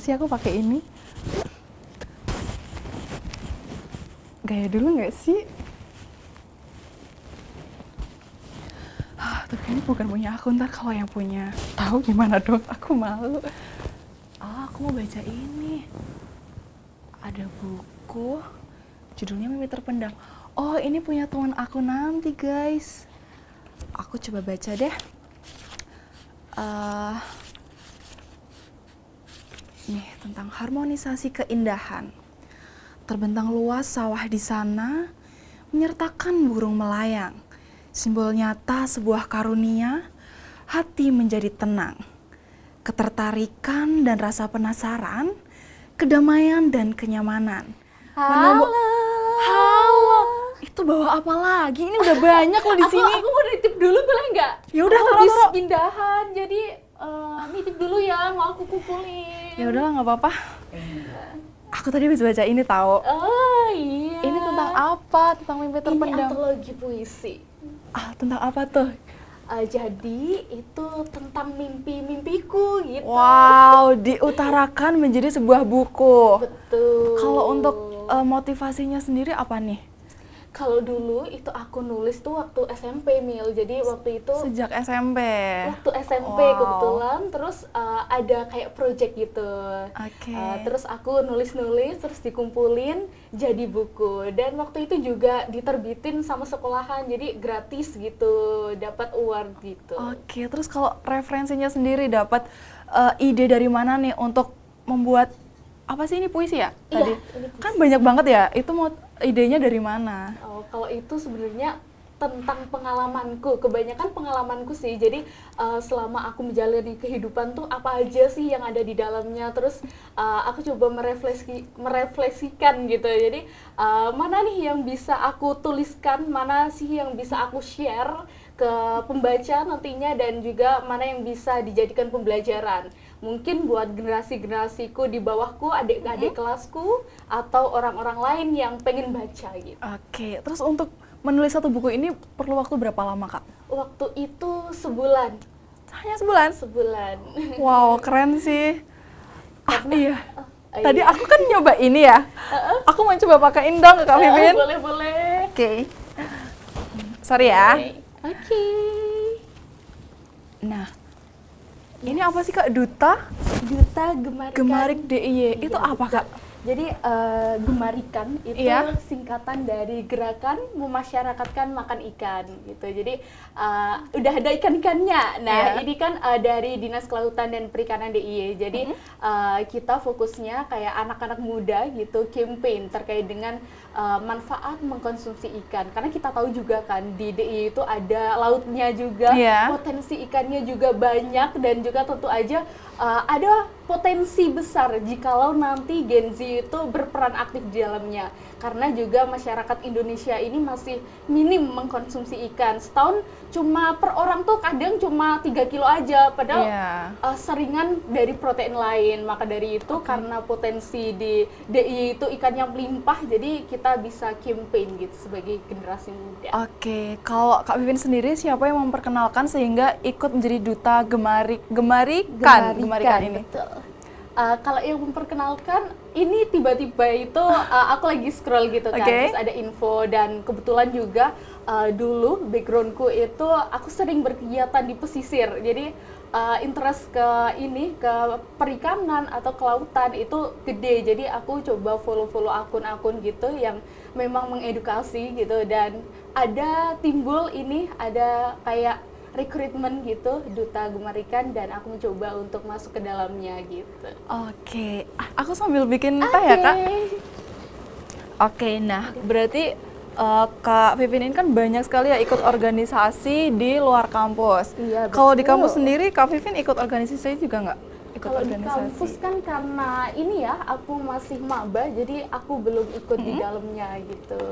sih aku pakai ini? Gaya dulu nggak sih? Tapi ini bukan punya aku, ntar kalau yang punya tahu gimana dong? Aku malu. Aku mau baca ini. Ada buku, judulnya Mimpi Terpendam. Oh, ini punya teman aku nanti, guys. Aku coba baca deh. Nih, tentang harmonisasi keindahan. Terbentang luas sawah di sana, menyertakan burung melayang. Simbol nyata sebuah karunia, hati menjadi tenang. Ketertarikan dan rasa penasaran, kedamaian dan kenyamanan. Halo. Halo. Itu bawa apa lagi? Ini udah banyak loh di sini. Aku mau nitip dulu boleh nggak? Ya udah, aku taruh, habis taruh. pindahan, jadi nitip dulu ya, mau aku kumpulin. Ya udahlah, nggak apa-apa. Aku tadi habis baca ini tahu. Oh iya. Ini tentang apa? Tentang mimpi Ini terpendam. antologi puisi. Tentang apa tuh? Jadi itu tentang mimpi-mimpiku gitu. Wow, diutarakan menjadi sebuah buku. Betul. Kalau untuk motivasinya sendiri apa nih? Kalau dulu itu aku nulis tuh waktu SMP, Mil. Jadi waktu itu Sejak SMP. waktu SMP Wow. kebetulan, terus ada kayak project gitu. Oke. Terus aku nulis-nulis, terus dikumpulin jadi buku. Dan waktu itu juga diterbitin sama sekolahan, jadi gratis gitu, dapat award gitu. Oke, terus kalau referensinya sendiri dapat ide dari mana nih untuk membuat apa sih ini puisi ya? Iya, Tadi ini puisi. kan banyak banget ya. Itu mau idenya dari mana? Oh, kalau itu sebenarnya tentang pengalamanku, kebanyakan pengalamanku sih. Jadi selama aku menjalani kehidupan tuh apa aja sih yang ada di dalamnya. Terus aku coba merefleksikan gitu. Jadi mana nih yang bisa aku tuliskan, mana sih yang bisa aku share ke pembaca nantinya, dan juga mana yang bisa dijadikan pembelajaran. Mungkin buat generasi-generasiku di bawahku, adik-adik kelasku, atau orang-orang lain yang pengen baca gitu. Oke, terus untuk menulis satu buku ini perlu waktu berapa lama, Kak? Waktu itu sebulan. Hanya sebulan? Sebulan. Wow, keren sih. Iya. Tadi Iya. aku kan nyoba ini ya. Aku mau coba pakein dong ke Kak Vivin. Boleh. Oke. Sorry ya. Oke. Nah, ini apa sih Kak? Duta Duta Gemarikan. Gemarik DIY. Itu Iya, apa, Kak? Jadi Gemarikan itu Iya. singkatan dari gerakan memasyarakatkan makan ikan gitu. Jadi udah ada ikan-ikannya. Nah, Iya. ini kan dari Dinas Kelautan dan Perikanan DIY. Jadi kita fokusnya kayak anak-anak muda gitu, campaign terkait dengan manfaat mengkonsumsi ikan. Karena kita tahu juga kan di DIY itu ada lautnya juga, Iya. potensi ikannya juga banyak, dan juga tentu aja ada potensi besar jikalau nanti Gen Z itu berperan aktif di dalamnya. Karena juga masyarakat Indonesia ini masih minim mengkonsumsi ikan. Setahun cuma per orang tuh kadang cuma 3 kilo aja, padahal Iya. seringan dari protein lain. Maka dari itu karena potensi di DIY itu ikannya melimpah, jadi kita bisa campaign gitu sebagai generasi muda. Oke, kalau Kak Vivin sendiri siapa yang memperkenalkan sehingga ikut menjadi duta Gemarikan ini? Betul. Kalau yang memperkenalkan, ini tiba-tiba itu aku lagi scroll gitu kan, Oke. terus ada info, dan kebetulan juga dulu backgroundku itu aku sering berkegiatan di pesisir, jadi interest ke perikanan atau kelautan itu gede, jadi aku coba follow akun-akun gitu yang memang mengedukasi gitu, dan ada timbul ada kayak rekrutmen gitu, Duta Gemarikan, dan aku mencoba untuk masuk ke dalamnya gitu. Oke, aku sambil bikin teh ya Kak. Oke, nah berarti Kak Vivin ini kan banyak sekali ya ikut organisasi di luar kampus. Iya, Kalau di betul. kampus sendiri Kak Vivin ikut organisasi juga nggak? Ikut Kalau di organisasi. kampus kan karena ini ya, aku masih maba, jadi aku belum ikut di dalamnya gitu.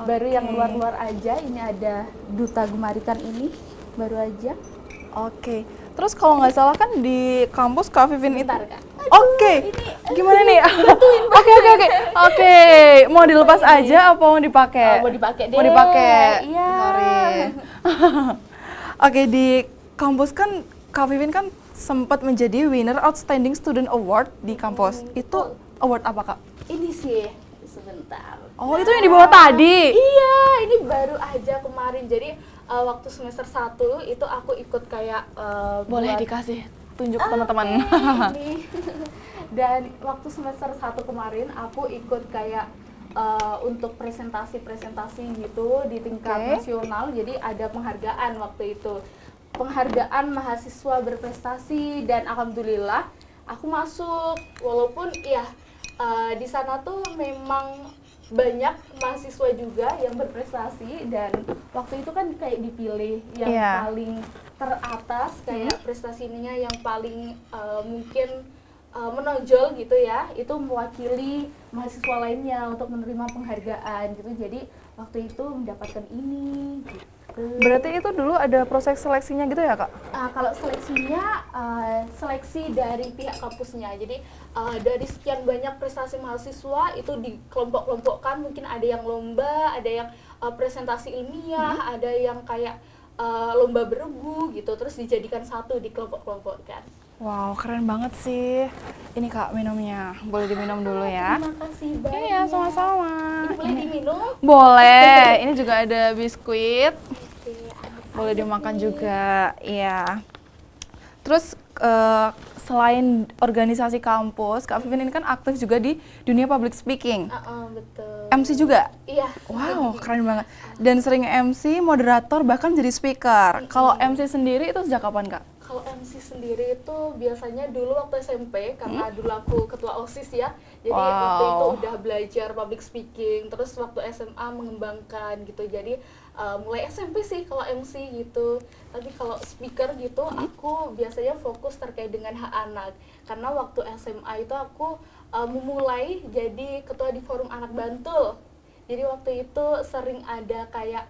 Baru yang Oke. luar-luar aja, ini ada Duta Gemarikan ini, baru aja. Oke, terus kalau nggak salah kan di kampus Kak Vivin itu. Bentar, Kak. Oke, gimana nih? Oke, mau dilepas aja apa mau dipakai? Mau dipakai deh. Mau dipakai. Iya. Sorry. Oke, di kampus kan Kak Vivin kan sempat menjadi winner Outstanding Student Award di kampus. Itu award apa, Kak? Ini sih, sebentar. Oh, itu yang dibawa tadi? Iya, ini baru aja kemarin. Jadi waktu semester 1 itu aku ikut kayak Boleh buat- dikasih tunjuk ke teman-teman. ini. Dan waktu semester 1 kemarin aku ikut kayak untuk presentasi-presentasi gitu di tingkat nasional. Jadi ada penghargaan waktu itu. Penghargaan mahasiswa berprestasi, dan alhamdulillah aku masuk. Walaupun ya di sana tuh memang banyak mahasiswa juga yang berprestasi, dan waktu itu kan kayak dipilih yang paling teratas, kayak prestasinya yang paling mungkin menonjol gitu ya, itu mewakili mahasiswa lainnya untuk menerima penghargaan gitu. Jadi waktu itu mendapatkan ini gitu. Berarti itu dulu ada proses seleksinya gitu ya, Kak? Kalau seleksinya, seleksi dari pihak kampusnya. Jadi dari sekian banyak prestasi mahasiswa itu dikelompok-kelompokkan, mungkin ada yang lomba, ada yang presentasi ilmiah, ada yang kayak lomba beregu gitu, terus dijadikan satu, dikelompok-kelompokkan. Wow, keren banget sih. Ini Kak minumnya, boleh diminum dulu ya. Terima kasih banyak. Iya, sama-sama. Ini boleh diminum? Boleh, ini juga ada biskuit. Oke, Boleh dimakan juga, iya. Terus selain organisasi kampus, Kak Vivin ini kan aktif juga di dunia public speaking. Betul. MC juga? Iya. Wow, keren banget. Dan sering MC, moderator, bahkan jadi speaker. Kalau MC sendiri itu sejak kapan, Kak? Kalau MC sendiri itu biasanya dulu waktu SMP, karena dulu aku ketua OSIS ya. Jadi waktu itu udah belajar public speaking, terus waktu SMA mengembangkan gitu. Jadi mulai SMP sih kalau MC gitu. Tapi kalau speaker gitu aku biasanya fokus terkait dengan hak anak. Karena waktu SMA itu aku memulai jadi ketua di Forum Anak Bantul. Jadi waktu itu sering ada kayak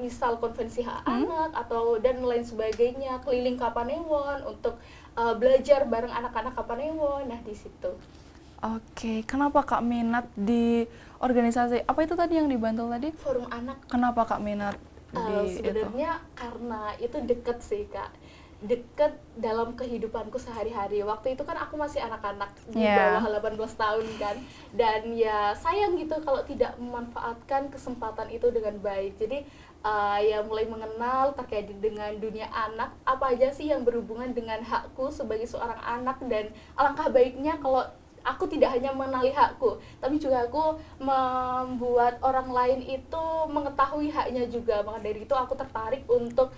misal konvensi hak anak atau dan lain sebagainya, keliling Kapanewon untuk belajar bareng anak-anak Kapanewon. Nah, di situ. Oke, kenapa Kak minat di organisasi apa itu tadi yang di Bantul tadi? Forum Anak. Kenapa Kak minat di sebenarnya karena itu deket sih, Kak. Deket dalam kehidupanku sehari-hari. Waktu itu kan aku masih anak-anak di bawah 18 tahun kan. Dan ya sayang gitu kalau tidak memanfaatkan kesempatan itu dengan baik. Jadi ya mulai mengenal terkait dengan dunia anak, apa aja sih yang berhubungan dengan hakku sebagai seorang anak, dan alangkah baiknya kalau aku tidak hanya mengenali hakku, tapi juga aku membuat orang lain itu mengetahui haknya juga. Maka dari itu aku tertarik untuk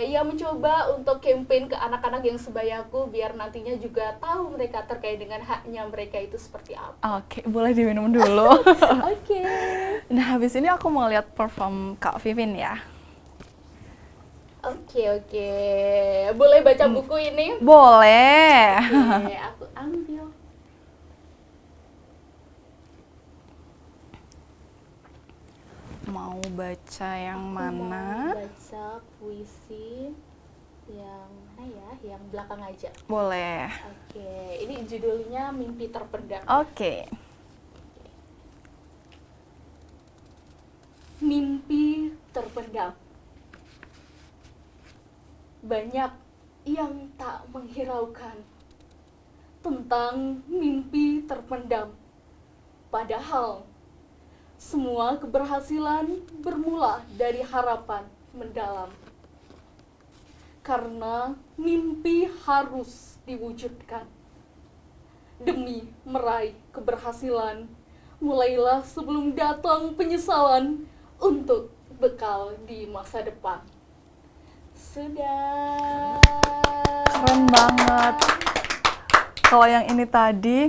ya mencoba untuk campaign ke anak-anak yang sebayaku, biar nantinya juga tahu mereka terkait dengan haknya mereka itu seperti apa. Oke, boleh diminum dulu. Oke. Nah, habis ini aku mau lihat perform Kak Vivin ya. Oke. Boleh baca buku ini? Boleh. Oke, aku ambil. Mau baca yang mana? Mau baca puisi yang mana ya? Yang belakang aja. Boleh. Oke, ini judulnya Mimpi Terpendam. Oke. Mimpi terpendam. Banyak yang tak menghiraukan tentang mimpi terpendam. Padahal semua keberhasilan bermula dari harapan mendalam. Karena mimpi harus diwujudkan. Demi meraih keberhasilan, mulailah sebelum datang penyesalan untuk bekal di masa depan. Sudah. Keren banget. Kalau yang ini tadi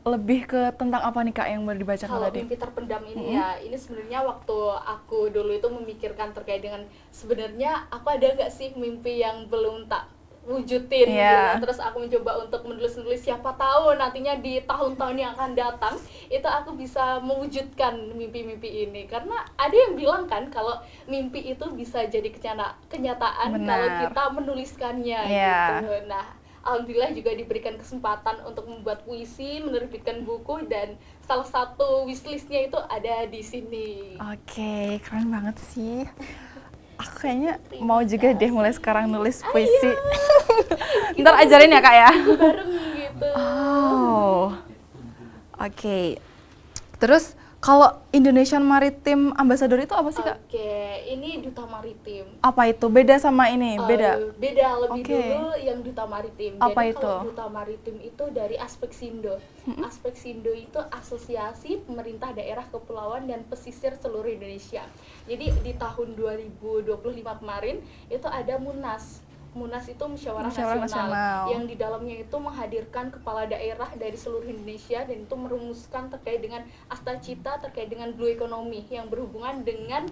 lebih ke tentang apa nih Kak yang baru dibacakan kalau tadi? mimpi terpendam ini ya, ini sebenarnya waktu aku dulu itu memikirkan terkait dengan sebenarnya aku ada nggak sih mimpi yang belum tak wujudin gitu. Terus aku mencoba untuk menulis-nulis, siapa tahu nantinya di tahun-tahun yang akan datang itu aku bisa mewujudkan mimpi-mimpi ini. Karena ada yang bilang kan kalau mimpi itu bisa jadi kenyataan kalau kita menuliskannya gitu. Nah, alhamdulillah juga diberikan kesempatan untuk membuat puisi, menerbitkan buku, dan salah satu wishlistnya itu ada di sini. Oke, keren banget sih. Aku kayaknya Terima mau juga deh kasih. mulai sekarang nulis Ayo. puisi. Ntar ajarin ya Kak ya. Bareng gitu. Oh, oke. Terus kalau Indonesian Maritime Ambassador itu apa sih Kak? Oke, ini duta maritim. Apa itu? Beda sama ini? Beda? Beda lebih Oke. dulu yang duta maritim. Apa Jadi itu? kalau duta maritim itu dari aspek Sindo. Aspek Sindo itu asosiasi pemerintah daerah kepulauan dan pesisir seluruh Indonesia. Jadi di tahun 2025 kemarin itu ada Munas. Munas itu musyawarah Musyawarah nasional, nasional. yang di dalamnya itu menghadirkan kepala daerah dari seluruh Indonesia dan itu merumuskan terkait dengan asta-cita terkait dengan blue economy yang berhubungan dengan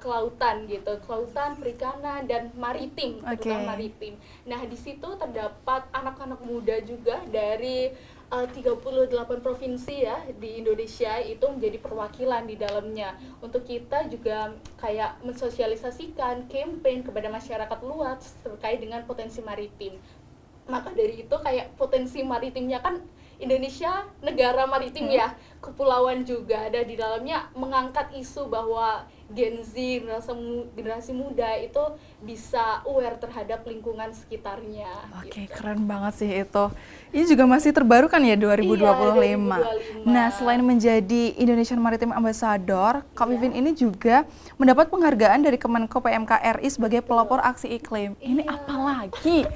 kelautan gitu, kelautan, perikanan dan maritim, terutama Oke. maritim. Nah, di situ terdapat anak-anak muda juga dari 38 provinsi ya di Indonesia itu menjadi perwakilan di dalamnya. Untuk kita juga kayak mensosialisasikan campaign kepada masyarakat luas terkait dengan potensi maritim. Maka dari itu kayak potensi maritimnya kan Indonesia negara maritim ya, kepulauan juga ada di dalamnya, mengangkat isu bahwa Gen Z, generasi muda itu bisa aware terhadap lingkungan sekitarnya. Oke, gitu. keren banget sih itu. Ini juga masih terbaru kan ya 2025. Iya, 2025. Nah, selain menjadi Indonesian Maritime Ambassador, Kak Iya. Vivin ini juga mendapat penghargaan dari Kemenko PMK RI sebagai pelopor aksi iklim. Ini Iya. apa lagi?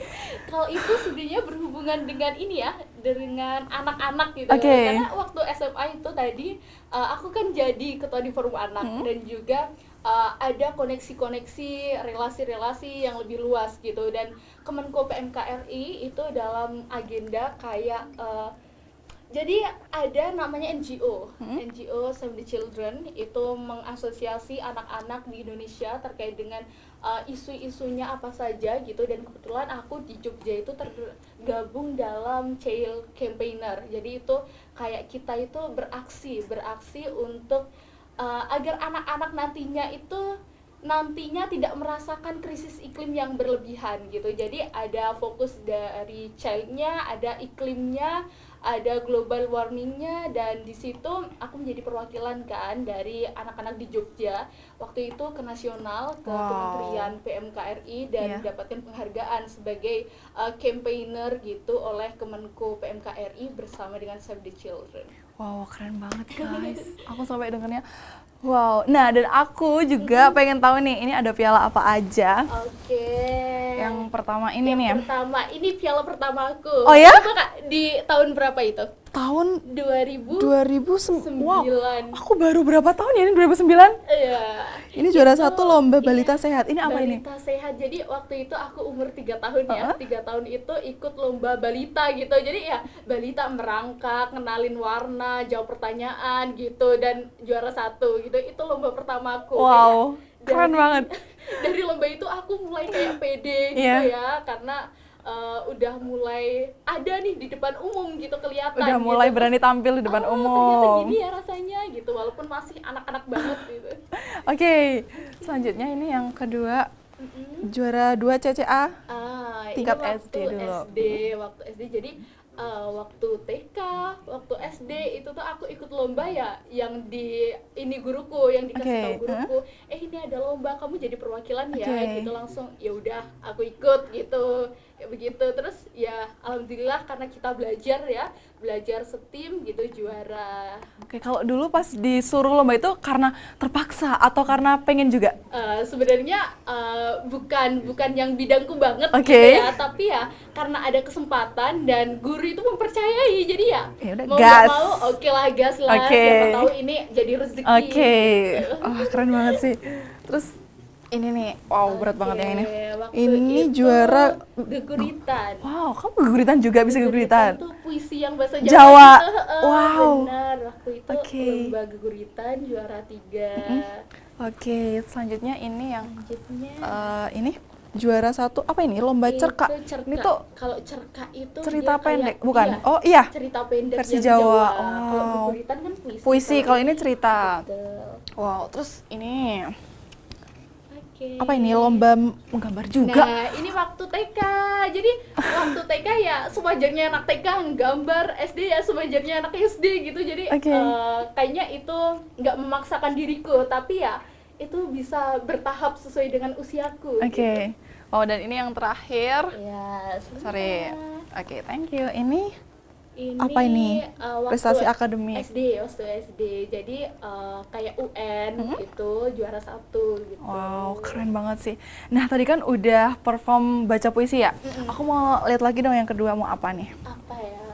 Kalau itu sebenarnya berhubungan dengan ini ya, dengan anak-anak gitu. Oke. Karena waktu SMA itu tadi aku kan jadi ketua di forum anak dan juga ada koneksi-koneksi, relasi-relasi yang lebih luas gitu, dan Kemenko PMK RI itu dalam agenda kayak jadi ada namanya NGO, NGO Save the Children, itu mengasosiasi anak-anak di Indonesia terkait dengan isu-isunya apa saja gitu, dan kebetulan aku di Jogja itu tergabung dalam Child Campaigner. Jadi itu kayak kita itu beraksi untuk agar anak-anak nantinya tidak merasakan krisis iklim yang berlebihan gitu. Jadi ada fokus dari child-nya, ada iklimnya, ada global warmingnya, dan di situ aku menjadi perwakilan kan dari anak-anak di Jogja waktu itu ke nasional, ke Wow. Kementerian PMK RI, dan Iya. mendapatkan penghargaan sebagai campaigner gitu oleh Kemenko PMK RI bersama dengan Save the Children. Wow, keren banget guys. Aku sampai dengarnya. Wow. Nah, dan aku juga pengen tahu nih, ini ada piala apa aja? Oke. Yang pertama ini Yang nih ya. pertama, ini piala pertamaku. Oh ya? Itu Kak, di tahun berapa itu? Tahun 2009. 2009. Wow, aku baru berapa tahun ya ini 2009? Iya. Ini juara Itu, satu lomba iya, balita sehat. Ini apa ini? Balita sehat. Jadi waktu itu aku umur 3 tahun ya. 3 tahun itu ikut lomba balita gitu. Jadi ya balita merangkak, kenalin warna, jawab pertanyaan gitu, dan juara 1 gitu. Itu lomba pertamaku. Wow, Kayaknya keren banget. Dari lomba itu aku mulai kayak pede gitu Iya. ya, karena udah mulai ada nih di depan umum gitu, kelihatan Udah gitu. mulai berani tampil di depan Ternyata umum. gini ya rasanya gitu, walaupun masih anak-anak banget gitu. Oke, selanjutnya ini yang kedua, juara 2 CCA. Tingkat ini SD dulu. waktu SD. Jadi waktu TK, waktu SD itu tuh aku ikut lomba ya, yang di ini guruku yang dikasih Oke, tahu guruku, ini ada lomba, kamu jadi perwakilan ya, Oke. gitu. Langsung ya udah aku ikut gitu, kayak begitu. Terus ya alhamdulillah karena kita belajar setim gitu, juara. Oke, kalau dulu pas disuruh lomba itu karena terpaksa atau karena pengen juga? Sebenarnya bukan yang bidangku banget Oke. gitu ya, tapi ya karena ada kesempatan dan guru itu mempercayai, jadi ya Ya udah, mau gas. nggak mau oke lah, gas lah. Oke. Siapa tahu ini jadi rezeki. Oke, gitu. keren banget sih. Terus ini nih, wow berat banget yang ini. Waktu Ini itu juara, geguritan. wow kamu geguritan juga, bisa geguritan? Itu puisi yang bahasa Jawa. Jawa. Gitu. Wow. Benar, waktu itu Oke. lomba geguritan juara 3. Oke, selanjutnya ini yang Selanjutnya ini juara 1 apa ini? Lomba cerka. Itu cerka. Ini tuh Kalau cerka itu cerita dia pendek, kayak, bukan? iya, Oh iya, cerita pendek versi yang Jawa. Kalau Oh. geguritan kan puisi. Puisi, kalau ini cerita. Betul. Wow, terus ini Oke. apa ini? Lomba menggambar juga. Nah, ini waktu TK. Jadi waktu TK ya sewajarnya anak TK nggambar, SD ya sewajarnya anak SD gitu. Jadi Oke. kayaknya itu nggak memaksakan diriku, tapi ya itu bisa bertahap sesuai dengan usiaku. Oke. Oh, dan ini yang terakhir. Ya, Sorry. sebentar. Oke, thank you. Ini Ini apa ini? waktu Prestasi akademik. waktu SD. Jadi kayak UN itu juara 1 gitu. Wow, keren banget sih. Nah, tadi kan udah perform baca puisi ya? Aku mau lihat lagi dong yang kedua, mau apa nih? Apa ya?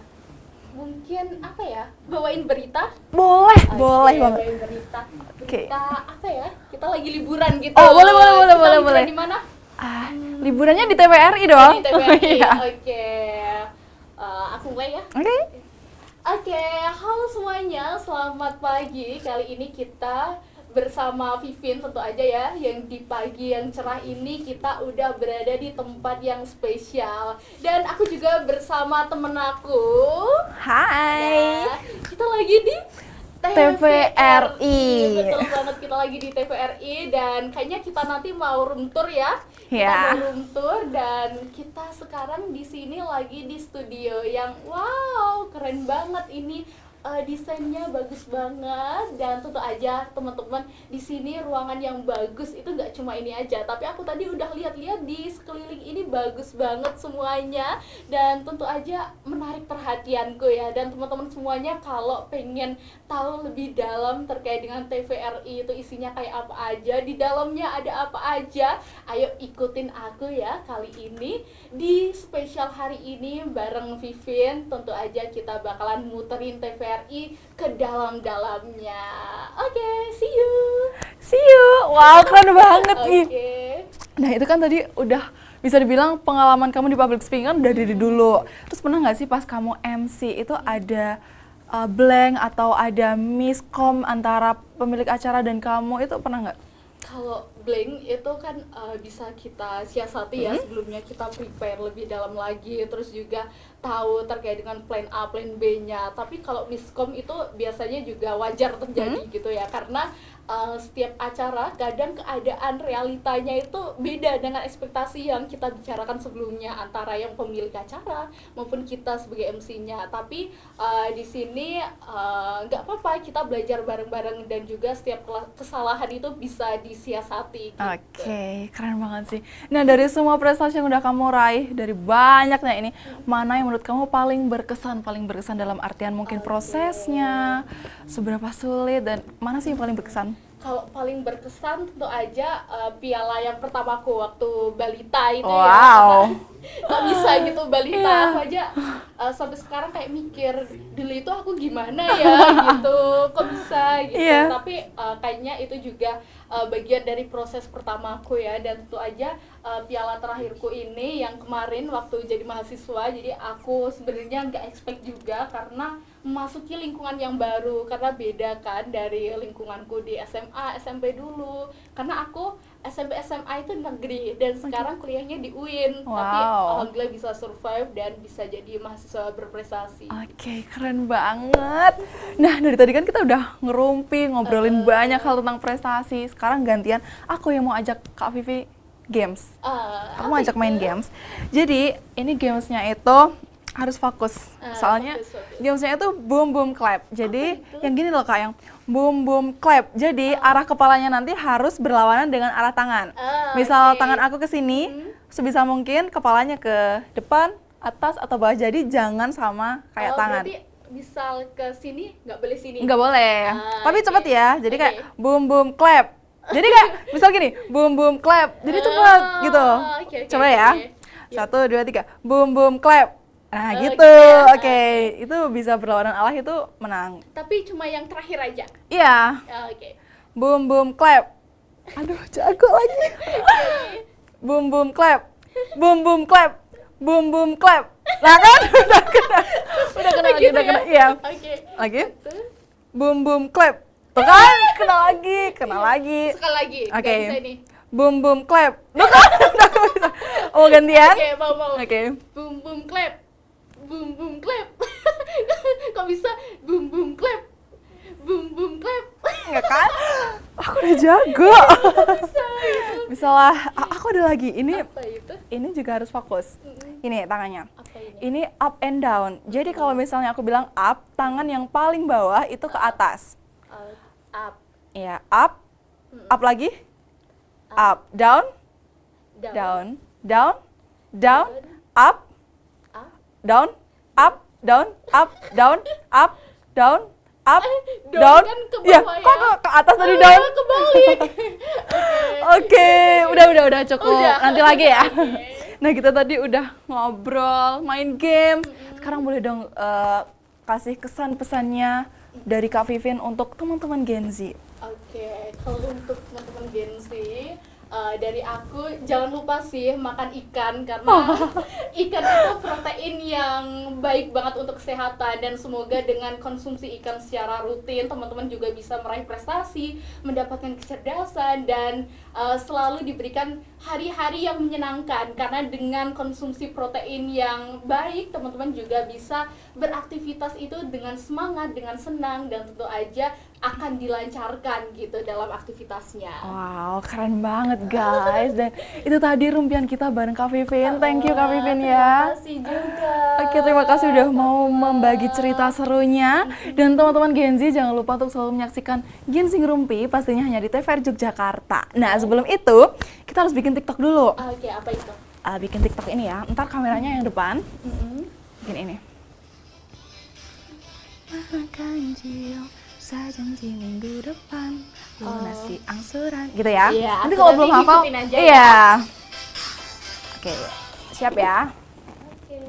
Mungkin apa ya? Bawain berita? Boleh, Oke, boleh banget. bawain berita. Oke. Berita apa ya? Kita lagi liburan gitu. Oh, boleh, boleh, boleh, Kita boleh, liburan boleh. di mana? Liburannya di TVRI dong? Di TVRI. Iya. Oke. Aku mulai ya. Oke. Oke, halo semuanya, selamat pagi. Kali ini kita bersama Vivin tentu aja ya, yang di pagi yang cerah ini kita udah berada di tempat yang spesial. Dan aku juga bersama temen aku. Hai. Ya, kita lagi di TVRI. Betul banget, kita lagi di TVRI dan kayaknya kita nanti mau room tour ya. Kita Ya. mau room tour dan kita sekarang di sini lagi di studio yang wow, keren banget ini. Desainnya bagus banget dan tentu aja teman-teman di sini ruangan yang bagus itu nggak cuma ini aja, tapi aku tadi udah lihat-lihat di sekeliling ini bagus banget semuanya dan tentu aja menarik perhatianku ya. Dan teman-teman semuanya kalau pengen tahu lebih dalam terkait dengan TVRI itu isinya kayak apa aja, di dalamnya ada apa aja, ayo ikutin aku ya kali ini di spesial hari ini bareng Vivin. Tentu aja kita bakalan muterin TVRI ke dalam-dalamnya. Oke, see you. See you. Wow, keren banget nih. Oke. Nah, itu kan tadi udah bisa dibilang pengalaman kamu di public speaking kan udah dari dulu. Terus pernah nggak sih pas kamu MC itu ada blank atau ada miskom antara pemilik acara dan kamu, itu pernah nggak? Kalau blank itu kan bisa kita siasati ya, sebelumnya kita prepare lebih dalam lagi, terus juga tahu terkait dengan plan A, plan B-nya. Tapi kalau miskom itu biasanya juga wajar terjadi gitu ya, karena setiap acara kadang keadaan realitanya itu beda dengan ekspektasi yang kita bicarakan sebelumnya antara yang pemilik acara maupun kita sebagai MC-nya. Tapi di sini nggak apa-apa, kita belajar bareng-bareng dan juga setiap kesalahan itu bisa disiasati. Gitu. Oke, keren banget sih. Nah, dari semua prestasi yang udah kamu raih, dari banyaknya ini, mana yang menurut kamu paling berkesan dalam artian mungkin prosesnya, seberapa sulit, dan mana sih yang paling berkesan? Kalau paling berkesan tentu aja piala yang pertamaku waktu balita itu Wow. ya. Kok bisa gitu balita, Yeah. aku aja sampai sekarang kayak mikir dulu itu aku gimana ya gitu, kok bisa gitu. Yeah. Tapi kayaknya itu juga bagian dari proses pertamaku ya. Dan tentu aja piala terakhirku ini yang kemarin waktu jadi mahasiswa, jadi aku sebenarnya nggak expect juga karena memasuki lingkungan yang baru, karena beda kan dari lingkunganku di SMA, SMP dulu. Karena aku SMP SMA itu negeri dan sekarang kuliahnya di UIN. Wow. Tapi alhamdulillah bisa survive dan bisa jadi mahasiswa berprestasi. Oke, keren banget. Nah, dari tadi kan kita udah ngerumpi, ngobrolin banyak hal tentang prestasi. Sekarang gantian aku yang mau ajak Kak Vivi games. Aku mau ajak main games. Jadi, ini gamesnya itu harus fokus. Soalnya Fokus. gamesnya itu boom boom clap. Jadi yang gini loh Kak, yang boom boom clap. Jadi arah kepalanya nanti harus berlawanan dengan arah tangan. Misal tangan aku ke sini, sebisa mungkin kepalanya ke depan, atas atau bawah. Jadi jangan sama kayak tangan. Berarti misal ke sini nggak boleh sini. Nggak boleh. Tapi oke. cepet ya. Jadi kayak Oke. boom boom clap. Jadi kayak misal gini, boom boom clap. Jadi cepet gitu. Oke, Coba ya. oke. 1, 2, 3. Boom boom clap. Nah, Oke. gitu. Oke. Itu bisa berlawanan arah, itu menang. Tapi cuma yang terakhir aja. Iya. Oke. Boom boom clap. Aduh, jago lagi. Boom boom clap. Boom boom clap. Boom boom clap. Nah kan udah kena. Udah kena lagi, Gitu udah ya? kena. Iya. Oke. Lagi. Satu. Boom boom clap. Tuh kan, kena lagi, kena lagi. Sekali lagi. Oke. Nggak bisa ini. Boom boom clap. Tuh kan, udah bisa. Oh, gantian? Oke, mau. Oke. Boom boom clap. Boom boom clap. Kok bisa boom boom clap? Boom boom clap. Enggak kan? Aku udah jago. Bisa itu. Misalnya, aku ada lagi. Apa itu? Ini juga harus fokus. Ini tangannya. Apa ini? Ini up and down. Jadi kalau misalnya aku bilang up, tangan yang paling bawah itu ke atas. Up. Iya, up, Up lagi. Up, down, down, down, down, up, Up. down, up, down, up, down, up, down, up, Down down. kan ke Iya, bawah ya? kok ke atas tadi down? Kebalik. Oke, udah cukup. Udah. Nanti lagi ya. Oke. Nah, kita tadi udah ngobrol, main game. Sekarang boleh dong kasih kesan pesannya dari Kak Vivin untuk teman-teman Gen Z. Oke, kalau untuk teman-teman Gen Z, dari aku jangan lupa sih makan ikan karena ikan itu protein yang baik banget untuk kesehatan, dan semoga dengan konsumsi ikan secara rutin teman-teman juga bisa meraih prestasi, mendapatkan kecerdasan, dan selalu diberikan hari-hari yang menyenangkan, karena dengan konsumsi protein yang baik teman-teman juga bisa beraktivitas itu dengan semangat, dengan senang, dan tentu aja akan dilancarkan gitu dalam aktivitasnya. Wow, keren banget guys. Dan itu tadi rumpian kita bareng Kak Vivin. Thank you Kak Vivin ya. Terima kasih juga. Oke, terima kasih udah mau membagi cerita serunya. Dan teman-teman Gen Z jangan lupa untuk selalu menyaksikan Ginseng Rumpi pastinya hanya di TVRI Yogyakarta. Nah, sebelum itu kita harus bikin TikTok dulu. Oke, apa itu? Bikin TikTok ini ya. Ntar kameranya yang depan. Bikin ini. Mana ganjil sajanji minggu depan lunasi angsuran gitu ya. Iya, Nanti aku kalau nanti belum hafal, ngikutin aja iya. ya. Oke, siap ya. Oke.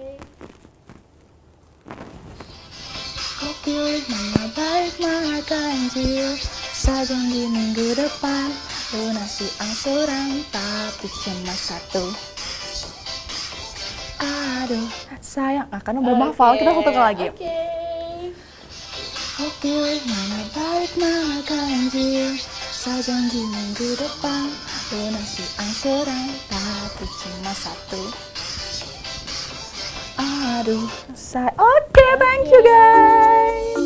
Kau pilih mana baik mana ganjil sajanji minggu depan lunasi angsuran tapi cuma satu. Aduh, sayang. Karena belum hafal, kita foto lagi. Oke. Kau pilih mana baik mana ganjil sajanji minggu depan lunasi angsuran tapi cuma satu. Aduh, Oke, thank you guys.